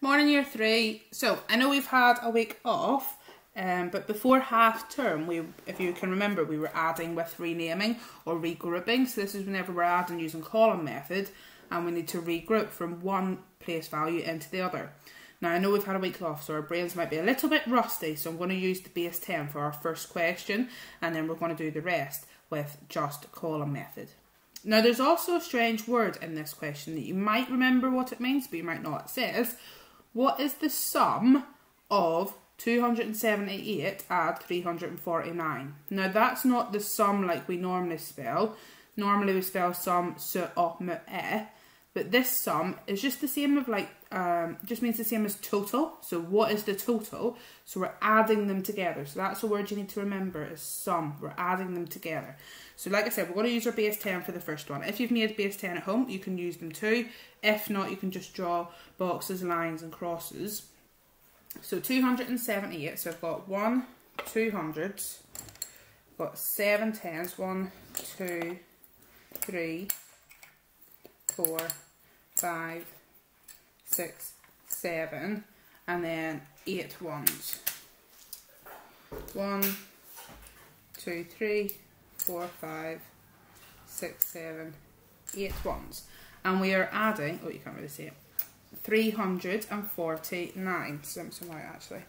Morning year 3. So I know we've had a week off, but before half term, if you can remember, we were adding with renaming or regrouping. So this is whenever we're adding using column method and we need to regroup from one place value into the other. Now I know we've had a week off, so our brains might be a little bit rusty, so I'm going to use the base 10 for our first question, and then we're going to do the rest with just column method. Now there's also a strange word in this question that you might remember what it means, but you might not. It says, what is the sum of 278 add 349? Now that's not the sum like we normally spell. Normally we spell sum, but this sum is just the same of like, just means the same as total. So what is the total? So we're adding them together. So that's a word you need to remember is sum. We're adding them together. So like I said, we're going to use our base 10 for the first one. If you've made base 10 at home, you can use them too. If not, you can just draw boxes, lines and crosses. So 278, so I've got 1 200s, got 7 tens, 1, 2, 3, 4, 5, 6, 7, and then 8 ones. 1, 2, 3, 4, 5, 6, 7, 8 ones. And we are adding, oh you can't really see it, 349. Some out actually.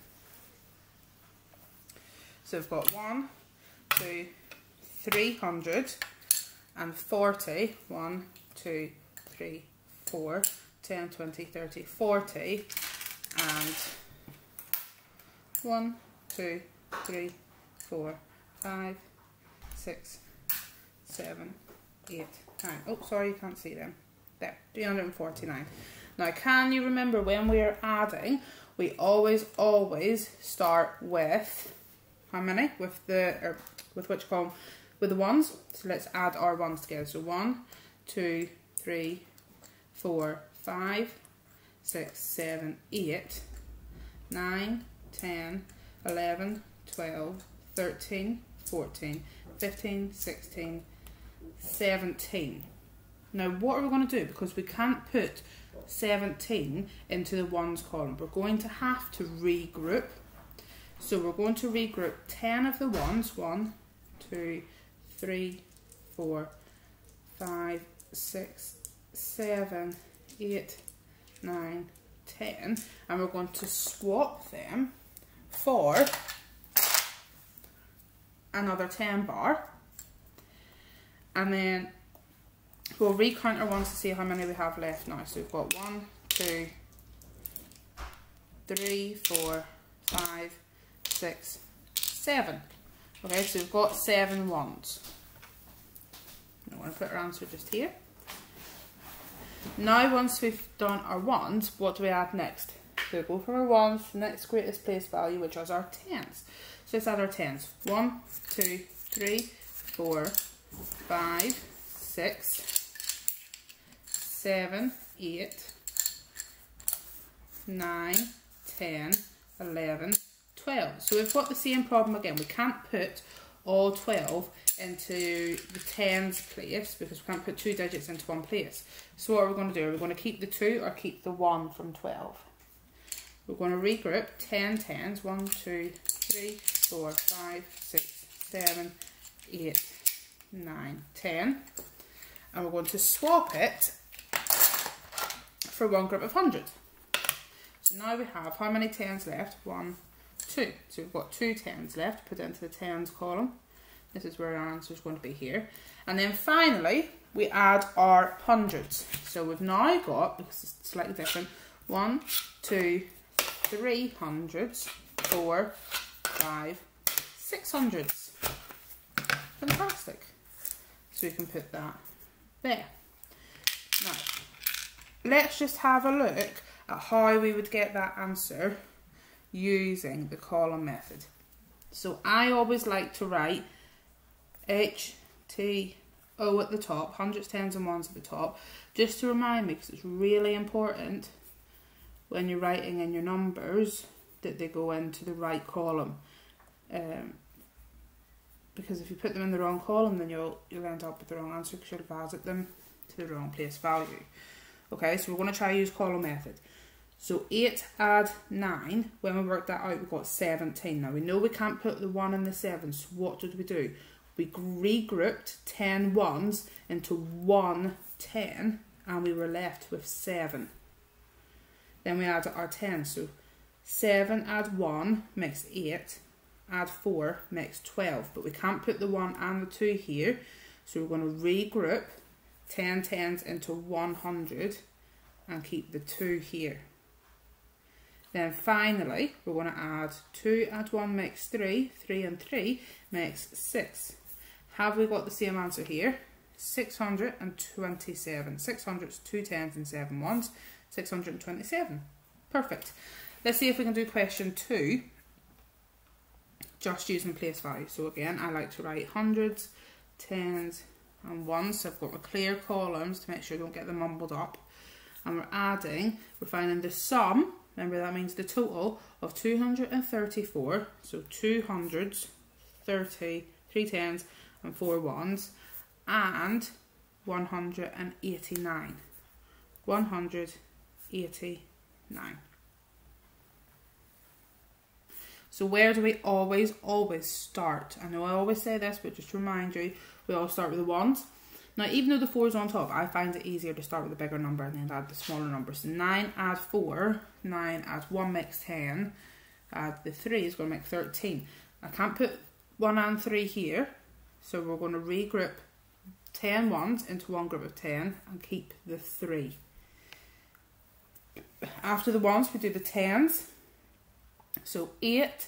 So we've got 1, 2, 340, 1, 2, 3, 4, 10, 20, 30, 40, and 1, 2, 3, 4, 5, 6, 7, 8, 9. Oh, sorry, you can't see them. There, 349. Now, can you remember when we are adding, we always start with how many? With the, with which column? With the ones. So let's add our ones together. So 1, 2, 3, 4, 5, 6, 7, 8, 9, 10, 11, 12, 13, 14, 15, 16, 17. Now what are we going to do? Because we can't put 17 into the ones column. We're going to have to regroup. So we're going to regroup 10 of the ones. 1, 2, 3, 4, 5, 6, 7, 8, 9, 10. And we're going to swap them for another 10 bar. And then we'll recount our ones to see how many we have left now. So we've got 1, 2, 3, 4, 5, 6, 7. Okay, so we've got 7 ones. I'm going to put our answer just here. Now once we've done our ones, what do we add next? So we go from our ones to the next greatest place value, which is our tens. So let's add our tens. 1, 2, 3, 4, 5, 6, 7, 8, 9, 10, 11, 12. So we've got the same problem again. We can't put all 12 into the tens place because we can't put 2 digits into one place. So what are we going to do? Are we going to keep the 2 or keep the 1 from 12? We're going to regroup 10 tens. 1, 2, 3, 4, 5, 6, 7, 8, 9, 10. And we're going to swap it for one group of 100. So now we have how many tens left? 1, 2. So we've got 2 tens left. Put it into the tens column. This is where our answer is going to be here. And then finally, we add our hundreds. So we've now got, because it's slightly different, 1, 2, 3 hundreds, 4, 5, 6 hundreds. Fantastic. So we can put that there. Now, let's just have a look at how we would get that answer using the column method. So I always like to write HTO at the top, hundreds, tens and ones at the top, just to remind me, because it's really important when you're writing in your numbers that they go into the right column. Because if you put them in the wrong column, then you'll end up with the wrong answer because you'll have added them to the wrong place value. Okay, so we're going to try to use column method. So 8 add 9, when we work that out, we got 17. Now we know we can't put the 1 in the 7, so what did we do? We regrouped 10 ones into 1 10, and we were left with 7. Then we add our 10, so 7 add 1 makes 8, add 4 makes 12, but we can't put the 1 and the 2 here, so we're going to regroup 10 tens into 100 and keep the 2 here. Then finally, we're going to add 2 add 1 makes 3, 3 and 3 makes 6. Have we got the same answer here? 627. 600 is 2 tens and 7 ones, 627. Perfect. Let's see if we can do question 2, just using place value. So again, I like to write hundreds, tens and ones, so I've got my clear columns to make sure I don't get them mumbled up. And we're finding the sum, remember that means the total, of 234, so 200s, 30, 3 tens and 4 ones, and 189. 189. So where do we always start? I know I always say this, but just to remind you, we all start with the ones. Now, even though the 4 is on top, I find it easier to start with the bigger number and then add the smaller number. So 9 add 4, 9 add 1 makes 10, add the 3 is going to make 13. I can't put 1 and 3 here, so we're going to regroup 10 ones into one group of 10 and keep the 3. After the ones, we do the tens. So 8,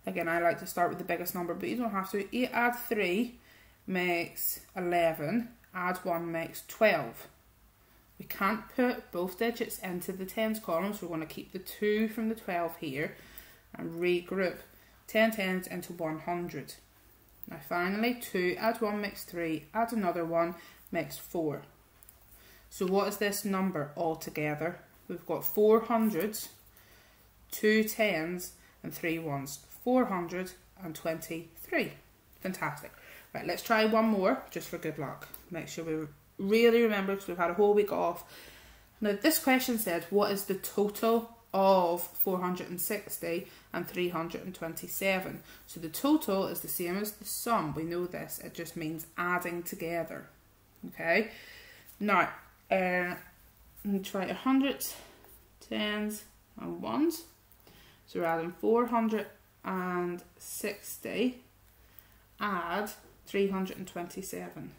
again, I like to start with the biggest number, but you don't have to. 8 add 3 makes 11, add 1 makes 12. We can't put both digits into the tens column, so we're going to keep the 2 from the 12 here and regroup 10 tens into 100. Now finally, 2 add 1 makes 3, add another 1 makes 4. So what is this number altogether? We've got 4 hundreds, 2 tens and 3 ones. 423. Fantastic. Right, let's try one more just for good luck. Make sure we really remember, because we've had a whole week off. Now this question said, what is the total of 460 and 327? So the total is the same as the sum. We know this. It just means adding together. Okay. Now, try 100s, tens and ones. So we're adding 460, add 327.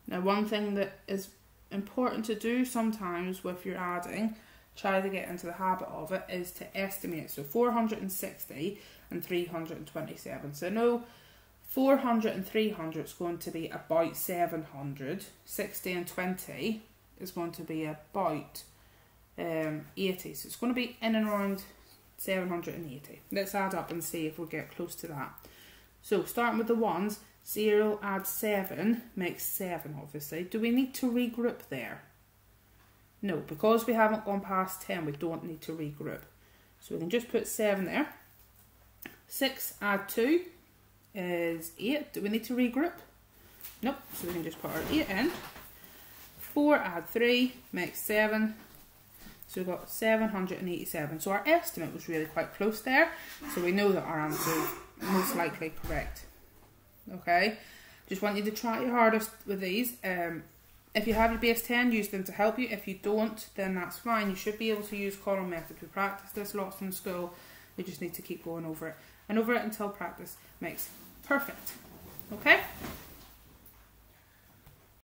Now one thing that is important to do sometimes with your adding, try to get into the habit of it, is to estimate. So 460 and 327. So no, 400 and 300 is going to be about 700. 60 and 20 is going to be about 80. So it's going to be in and around 780. Let's add up and see if we get close to that. So starting with the ones, 0 add 7 makes 7, obviously. Do we need to regroup there? No, because we haven't gone past 10, we don't need to regroup. So we can just put 7 there. 6 add 2 is 8. Do we need to regroup? Nope, so we can just put our 8 in. 4 add 3 makes 7. So we've got 787. So our estimate was really quite close there. So we know that our answer is most likely correct. Okay, just want you to try your hardest with these. If you have your base 10, use them to help you. If you don't, then that's fine. You should be able to use Quota Methods. We practice this lots in school. We just need to keep going over it and over it until practice makes perfect. Okay.